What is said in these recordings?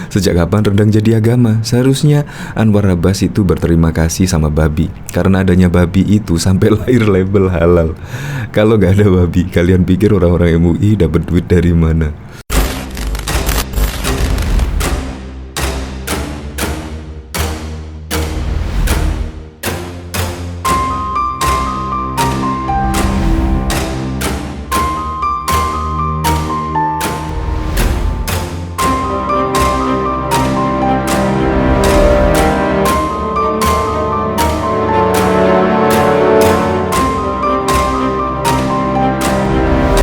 Sejak kapan rendang jadi agama? Seharusnya Anwar Abbas itu berterima kasih sama babi. Karena adanya babi itu sampai lahir label halal. Kalau gak ada babi, kalian pikir orang-orang MUI dapat duit dari mana?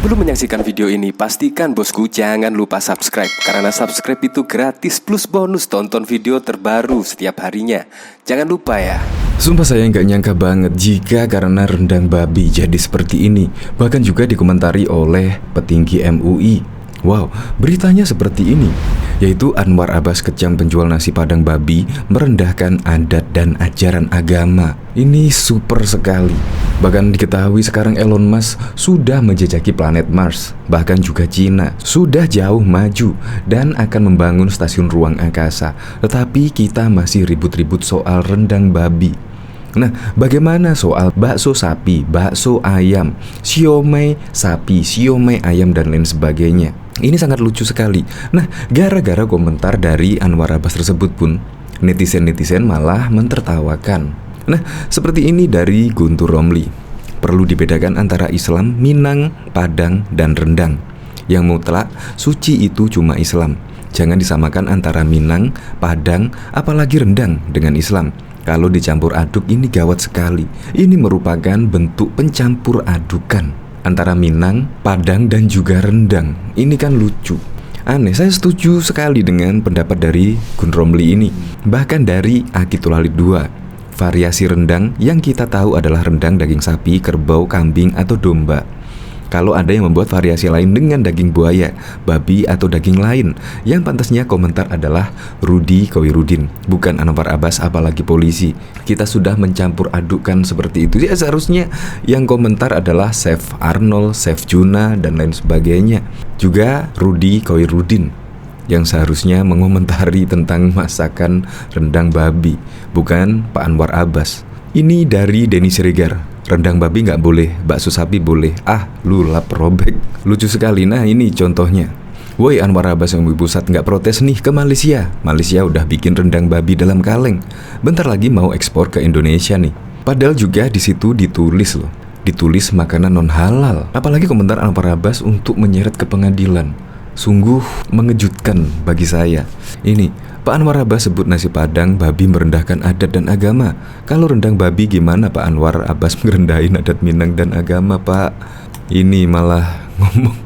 Sebelum menyaksikan video ini, pastikan bosku jangan lupa subscribe. Karena subscribe itu gratis plus bonus tonton video terbaru setiap harinya. Jangan lupa ya. Sumpah saya nggak nyangka banget jika karena rendang babi jadi seperti ini. Bahkan juga dikomentari oleh petinggi MUI. Wow, beritanya seperti ini, yaitu Anwar Abbas kecam penjual nasi padang babi merendahkan adat dan ajaran agama. Ini super sekali. Bahkan diketahui sekarang Elon Musk sudah menjejaki planet Mars. Bahkan juga Cina sudah jauh maju dan akan membangun stasiun ruang angkasa. Tetapi kita masih ribut-ribut soal rendang babi. Nah, bagaimana soal bakso sapi, bakso ayam, siomay sapi, siomay ayam, dan lain sebagainya? Ini sangat lucu sekali. Nah, gara-gara komentar dari Anwar Abbas tersebut pun, netizen-netizen malah mentertawakan. Nah, seperti ini dari Guntur Romli. Perlu dibedakan antara Islam, Minang, Padang, dan rendang. Yang mutlak, suci itu cuma Islam. Jangan disamakan antara Minang, Padang, apalagi rendang dengan Islam. Kalau dicampur aduk ini gawat sekali. Ini merupakan bentuk pencampur adukan antara Minang, Padang, dan juga rendang. Ini kan lucu. Aneh, saya setuju sekali dengan pendapat dari Gun Romli ini. Bahkan dari Akitulali 2. Variasi rendang yang kita tahu adalah rendang daging sapi, kerbau, kambing, atau domba. Kalau ada yang membuat variasi lain dengan daging buaya, babi, atau daging lain, yang pantasnya komentar adalah Rudi Koirudin, bukan Anwar Abbas apalagi polisi. Kita sudah mencampur adukkan seperti itu. Ya, seharusnya yang komentar adalah Chef Arnold, Chef Juna, dan lain sebagainya. Juga Rudi Koirudin yang seharusnya mengomentari tentang masakan rendang babi, bukan Pak Anwar Abbas. Ini dari Denny Siregar. Rendang babi nggak boleh, bakso sapi boleh. Ah, lu lap robek. Lucu sekali. Nah, ini contohnya. Woi, Anwar Abbas yang MUI Pusat nggak protes nih ke Malaysia. Malaysia udah bikin rendang babi dalam kaleng. Bentar lagi mau ekspor ke Indonesia nih. Padahal juga di situ ditulis loh. Ditulis makanan non halal. Apalagi komentar Anwar Abbas untuk menyeret ke pengadilan. Sungguh mengejutkan bagi saya. Ini, Pak Anwar Abbas sebut nasi padang babi merendahkan adat dan agama. Kalau rendang babi gimana Pak Anwar Abbas merendahin adat Minang dan agama, Pak? Ini malah ngomong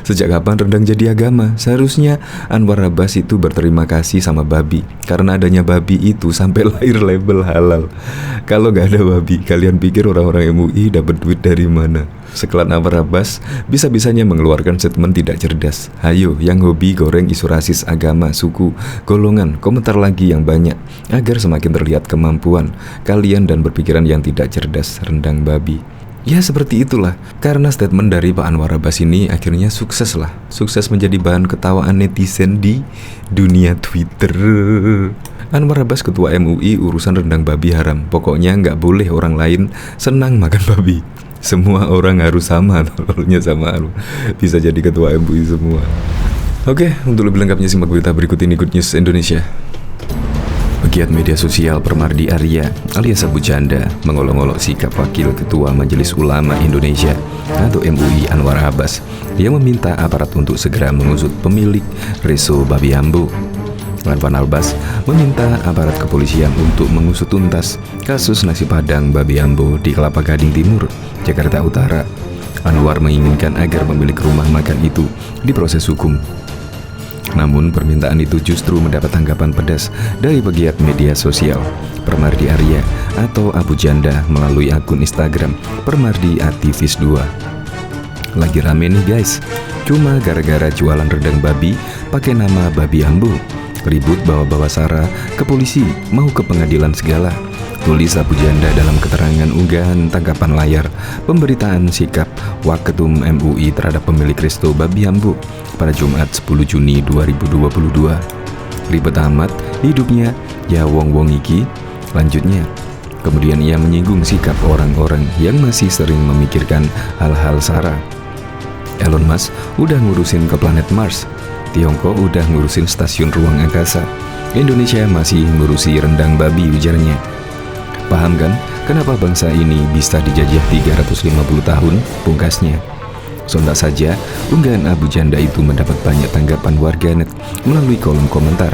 sejak kapan rendang jadi agama? Seharusnya Anwar Abbas itu berterima kasih sama babi. Karena adanya babi itu sampai lahir label halal. Kalau gak ada babi, kalian pikir orang-orang MUI dapat duit dari mana? Seklan Anwar Abbas bisa-bisanya mengeluarkan statement tidak cerdas. Hayo, yang hobi goreng isu rasis agama, suku, golongan, komentar lagi yang banyak agar semakin terlihat kemampuan kalian dan berpikiran yang tidak cerdas, rendang babi. Ya seperti itulah. Karena statement dari Pak Anwar Abbas ini akhirnya sukses lah. Sukses menjadi bahan ketawaan netizen di dunia Twitter. Anwar Abbas ketua MUI urusan rendang babi haram. Pokoknya nggak boleh orang lain senang makan babi. Semua orang harus sama, tololnya sama. Bisa jadi ketua MUI semua. Oke, untuk lebih lengkapnya simak berita berikut ini. Good News Indonesia. Pegiat media sosial Permardi Arya alias Abu Janda mengolok-olok sikap Wakil Ketua Majelis Ulama Indonesia atau MUI Anwar Abbas yang meminta aparat untuk segera mengusut pemilik Reso Babi Ambo. Anwar Abbas meminta aparat kepolisian untuk mengusut tuntas kasus nasi padang Babi Ambo di Kelapa Gading Timur, Jakarta Utara. Anwar menginginkan agar pemilik rumah makan itu diproses hukum. Namun permintaan itu justru mendapat tanggapan pedas dari pegiat media sosial Permardi Arya atau Abu Janda melalui akun Instagram Permardi Aktivis 2. Lagi rame nih guys, cuma gara-gara jualan rendang babi pakai nama Babi Ambo. Ribut bawa-bawa sara ke polisi, mau ke pengadilan segala. Tulis Abu Janda dalam keterangan unggahan tanggapan layar pemberitaan sikap Waketum MUI terhadap pemilik Resto Babi Ambo pada Jumat 10 Juni 2022. Ribet amat hidupnya, ya wong-wong iki. Lanjutnya, kemudian ia menyinggung sikap orang-orang yang masih sering memikirkan hal-hal sara. Elon Musk udah ngurusin ke planet Mars, Tiongkok udah ngurusin stasiun ruang angkasa, Indonesia masih ngurusi rendang babi, ujarnya. Paham kan kenapa bangsa ini bisa dijajah 350 tahun, pungkasnya. Sontak saja, unggahan Abu Janda itu mendapat banyak tanggapan warganet melalui kolom komentar.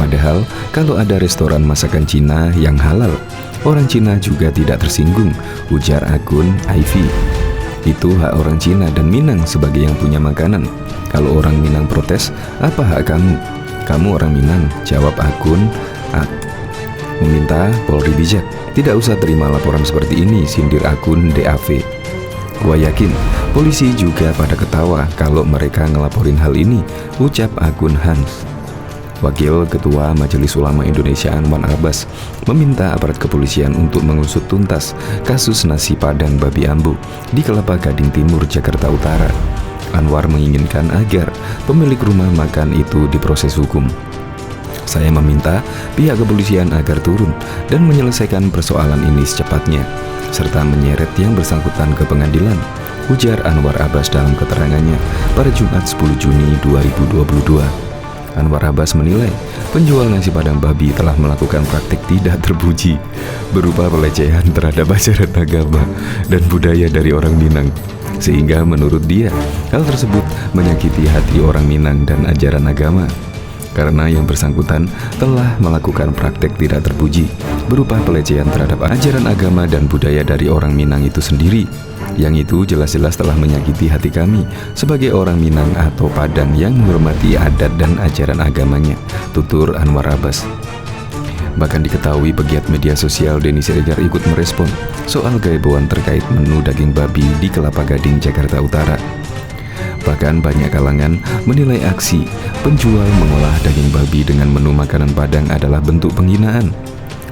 Padahal kalau ada restoran masakan Cina yang halal, orang Cina juga tidak tersinggung, ujar akun Ivy. Itu hak orang Cina dan Minang sebagai yang punya makanan. Kalau orang Minang protes, apa hak kamu? Kamu orang Minang, jawab akun meminta Polri bijak. Tidak usah terima laporan seperti ini, sindir akun DAV. Gua yakin polisi juga pada ketawa kalau mereka ngelaporin hal ini, ucap akun Hans. Wakil Ketua Majelis Ulama Indonesia Anwar Abbas meminta aparat kepolisian untuk mengusut tuntas kasus nasi padang babi ambu di Kelapa Gading Timur, Jakarta Utara. Anwar menginginkan agar pemilik rumah makan itu diproses hukum. Saya meminta pihak kepolisian agar turun dan menyelesaikan persoalan ini secepatnya, serta menyeret yang bersangkutan ke pengadilan, ujar Anwar Abbas dalam keterangannya pada Jumat 10 Juni 2022. Anwar Abbas menilai penjual nasi padang babi telah melakukan praktik tidak terpuji berupa pelecehan terhadap ajaran agama dan budaya dari orang Minang, sehingga menurut dia hal tersebut menyakiti hati orang Minang dan ajaran agama. Karena yang bersangkutan telah melakukan praktek tidak terpuji berupa pelecehan terhadap ajaran agama dan budaya dari orang Minang itu sendiri, yang itu jelas-jelas telah menyakiti hati kami sebagai orang Minang atau Padang yang menghormati adat dan ajaran agamanya, tutur Anwar Abbas. Bahkan diketahui pegiat media sosial Denny Siregar ikut merespon soal kehebohan terkait menu daging babi di Kelapa Gading, Jakarta Utara. Bahkan banyak kalangan menilai aksi penjual mengolah daging babi dengan menu makanan Padang adalah bentuk penghinaan.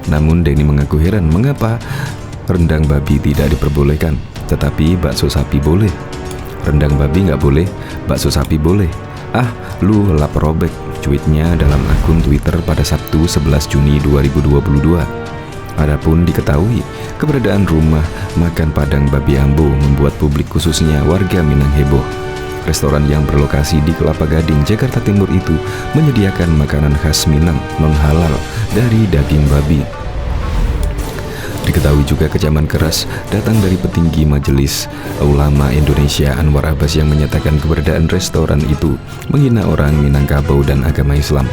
Namun Denny mengaku heran mengapa rendang babi tidak diperbolehkan, tetapi bakso sapi boleh. Rendang babi nggak boleh, bakso sapi boleh. Ah, lu lap robek, cuitnya dalam akun Twitter pada Sabtu 11 Juni 2022. Adapun diketahui, keberadaan rumah makan Padang babi ambo membuat publik khususnya warga Minang heboh. Restoran yang berlokasi di Kelapa Gading, Jakarta Timur itu menyediakan makanan khas Minang non-halal dari daging babi. Diketahui juga kecaman keras datang dari petinggi Majelis Ulama Indonesia Anwar Abbas yang menyatakan keberadaan restoran itu menghina orang Minangkabau dan agama Islam.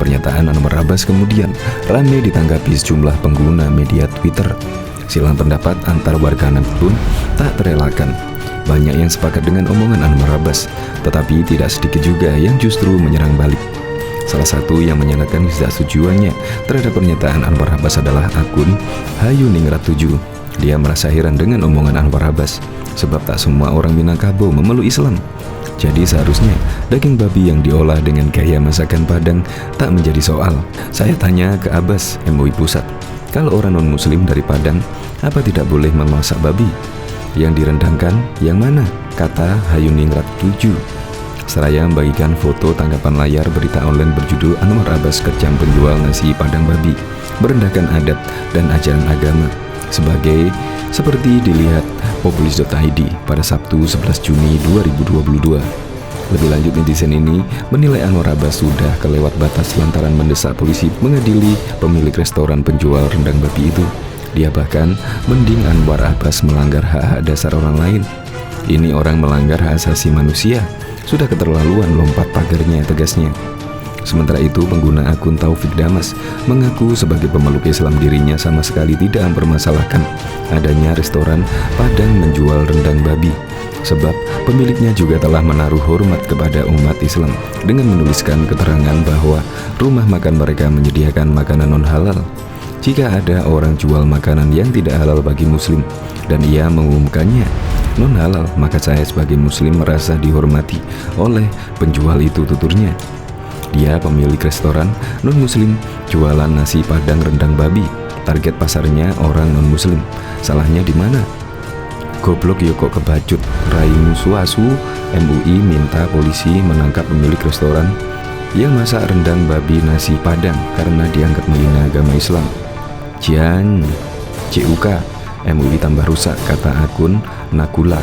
Pernyataan Anwar Abbas kemudian ramai ditanggapi sejumlah pengguna media Twitter. Silang pendapat antar warganet pun tak terelakkan. Banyak yang sepakat dengan omongan Anwar Abbas, tetapi tidak sedikit juga yang justru menyerang balik. Salah satu yang menyatakan ketidaksetujuannya terhadap pernyataan Anwar Abbas adalah akun Hayuningrat 7. Dia merasa heran dengan omongan Anwar Abbas, sebab tak semua orang Minangkabau memeluk Islam. Jadi seharusnya daging babi yang diolah dengan gaya masakan Padang tak menjadi soal. Saya tanya ke Abbas, MUI Pusat, kalau orang non-muslim dari Padang, apa tidak boleh memasak babi? Yang direndangkan yang mana? Kata Hayuningrat 7. Seraya membagikan foto tanggapan layar berita online berjudul Anwar Abbas kecam penjual nasi padang babi merendahkan adat dan ajaran agama seperti dilihat populis.id pada Sabtu 11 Juni 2022. Lebih lanjut, netizen ini menilai Anwar Abbas sudah kelewat batas lantaran mendesak polisi mengadili pemilik restoran penjual rendang babi itu. Dia bahkan mending Anwar Abbas melanggar hak-hak dasar orang lain. Ini orang melanggar hak asasi manusia, sudah keterlaluan lompat pagarnya, tegasnya. Sementara itu, pengguna akun Taufik Damas mengaku sebagai pemeluk Islam dirinya sama sekali tidak mempermasalahkan adanya restoran Padang menjual rendang babi, sebab pemiliknya juga telah menaruh hormat kepada umat Islam dengan menuliskan keterangan bahwa rumah makan mereka menyediakan makanan non-halal. Jika ada orang jual makanan yang tidak halal bagi muslim dan ia mengumumkannya non-halal, maka saya sebagai muslim merasa dihormati oleh penjual itu, tuturnya. Dia pemilik restoran non-muslim jualan nasi padang rendang babi. Target pasarnya orang non-muslim. Salahnya di mana? Goblok yo kok kebacut. Raimu suasu. MUI minta polisi menangkap pemilik restoran yang masak rendang babi nasi padang karena dianggap menghina agama Islam. Cian, CUK, MUI tambah rusak, kata akun Nakula.